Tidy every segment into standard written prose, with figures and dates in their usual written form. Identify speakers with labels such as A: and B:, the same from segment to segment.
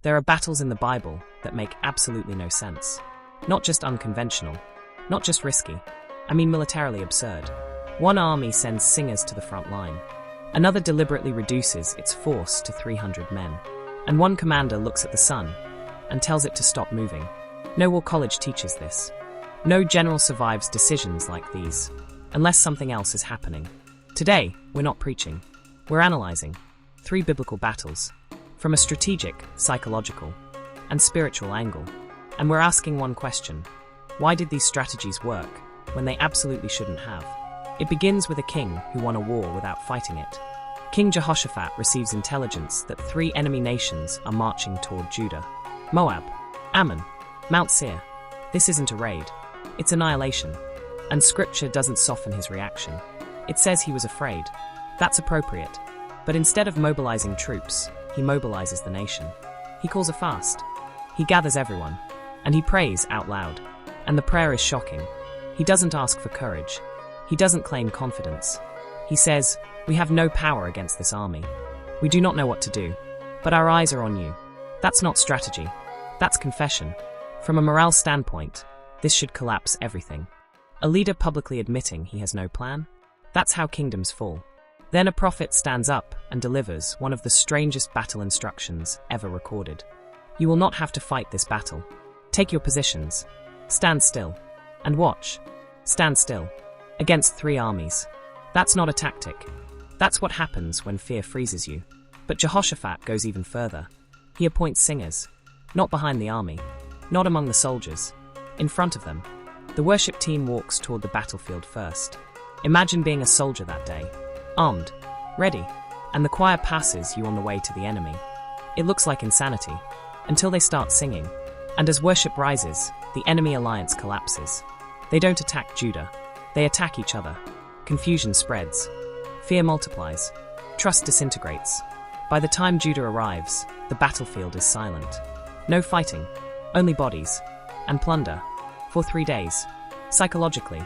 A: There are battles in the Bible that make absolutely no sense. Not just unconventional, not just risky, I mean militarily absurd. One army sends singers to the front line. Another deliberately reduces its force to 300 men. And one commander looks at the sun and tells it to stop moving. No war college teaches this. No general survives decisions like these, unless something else is happening. Today, we're not preaching. We're analyzing 3 biblical battles from a strategic, psychological, and spiritual angle. And we're asking one question: why did these strategies work when they absolutely shouldn't have? It begins with a king who won a war without fighting it. King Jehoshaphat receives intelligence that 3 enemy nations are marching toward Judah: Moab, Ammon, Mount Seir. This isn't a raid, it's annihilation. And scripture doesn't soften his reaction. It says he was afraid. That's appropriate. But instead of mobilizing troops, he mobilizes the nation. He calls a fast. He gathers everyone. And he prays out loud. And the prayer is shocking. He doesn't ask for courage. He doesn't claim confidence. He says, "We have no power against this army. We do not know what to do. But our eyes are on you." That's not strategy. That's confession. From a morale standpoint, this should collapse everything. A leader publicly admitting he has no plan? That's how kingdoms fall. Then a prophet stands up and delivers one of the strangest battle instructions ever recorded. You will not have to fight this battle. Take your positions. Stand still. And watch. Stand still. Against 3 armies. That's not a tactic. That's what happens when fear freezes you. But Jehoshaphat goes even further. He appoints singers. Not behind the army. Not among the soldiers. In front of them. The worship team walks toward the battlefield first. Imagine being a soldier that day. Armed. Ready. And the choir passes you on the way to the enemy. It looks like insanity. Until they start singing. And as worship rises, the enemy alliance collapses. They don't attack Judah. They attack each other. Confusion spreads. Fear multiplies. Trust disintegrates. By the time Judah arrives, the battlefield is silent. No fighting. Only bodies. And plunder. For 3 days. Psychologically,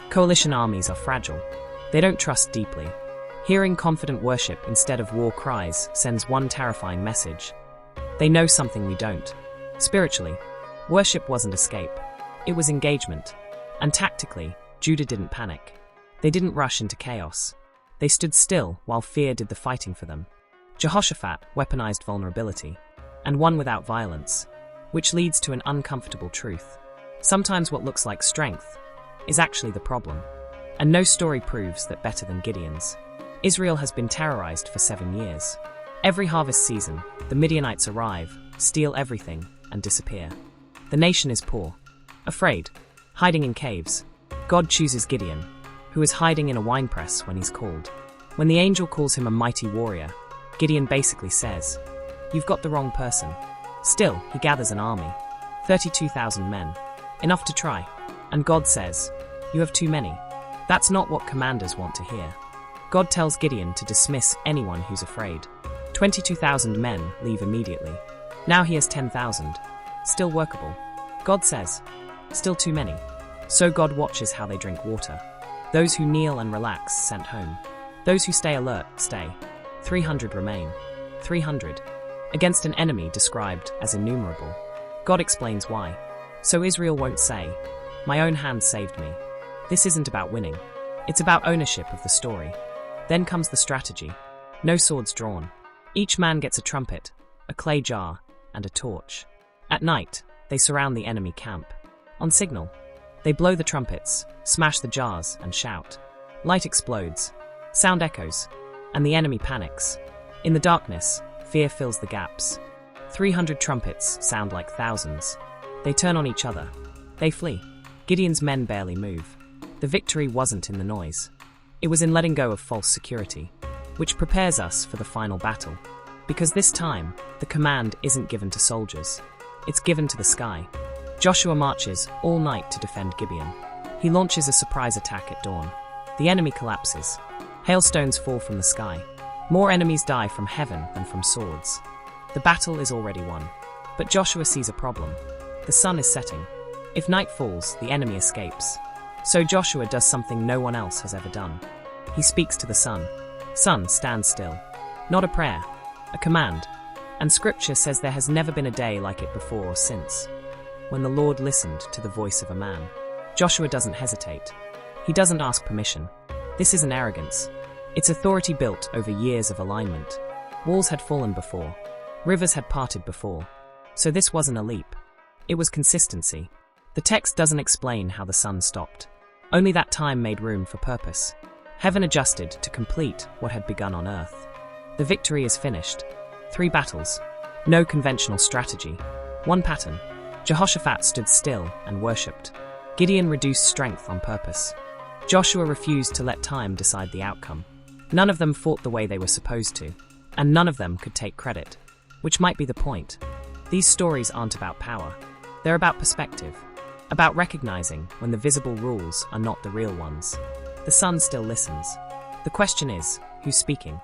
A: coalition armies are fragile. They don't trust deeply. Hearing confident worship instead of war cries sends one terrifying message. They know something we don't. Spiritually, worship wasn't escape. It was engagement. And tactically, Judah didn't panic. They didn't rush into chaos. They stood still while fear did the fighting for them. Jehoshaphat weaponized vulnerability, and won without violence, which leads to an uncomfortable truth. Sometimes what looks like strength is actually the problem. And no story proves that better than Gideon's. Israel has been terrorized for 7 years. Every harvest season, the Midianites arrive, steal everything, and disappear. The nation is poor, afraid, hiding in caves. God chooses Gideon, who is hiding in a winepress when he's called. When the angel calls him a mighty warrior, Gideon basically says, "You've got the wrong person." Still, he gathers an army, 32,000 men, enough to try. And God says, "You have too many." That's not what commanders want to hear. God tells Gideon to dismiss anyone who's afraid. 22,000 men leave immediately. Now he has 10,000. Still workable. God says, "Still too many." So God watches how they drink water. Those who kneel and relax sent home. Those who stay alert stay. 300 remain. 300. Against an enemy described as innumerable. God explains why. So Israel won't say, "My own hand saved me." This isn't about winning. It's about ownership of the story. Then comes the strategy. No swords drawn. Each man gets a trumpet, a clay jar, and a torch. At night, they surround the enemy camp. On signal, they blow the trumpets, smash the jars, and shout. Light explodes. Sound echoes. And the enemy panics. In the darkness, fear fills the gaps. 300 trumpets sound like thousands. They turn on each other. They flee. Gideon's men barely move. The victory wasn't in the noise. It was in letting go of false security, which prepares us for the final battle. Because this time, the command isn't given to soldiers. It's given to the sky. Joshua marches all night to defend Gibeon. He launches a surprise attack at dawn. The enemy collapses. Hailstones fall from the sky. More enemies die from heaven than from swords. The battle is already won. But Joshua sees a problem. The sun is setting. If night falls, the enemy escapes. So Joshua does something no one else has ever done. He speaks to the sun. Sun, stand still. Not a prayer. A command. And Scripture says there has never been a day like it before or since, when the Lord listened to the voice of a man. Joshua doesn't hesitate. He doesn't ask permission. This isn't arrogance. It's authority built over years of alignment. Walls had fallen before. Rivers had parted before. So this wasn't a leap. It was consistency. The text doesn't explain how the sun stopped. Only that time made room for purpose. Heaven adjusted to complete what had begun on earth. The victory is finished. 3 battles. No conventional strategy. 1 pattern. Jehoshaphat stood still and worshipped. Gideon reduced strength on purpose. Joshua refused to let time decide the outcome. None of them fought the way they were supposed to, and none of them could take credit. Which might be the point. These stories aren't about power. They're about perspective. About recognizing when the visible rules are not the real ones. The sun still listens. The question is, who's speaking?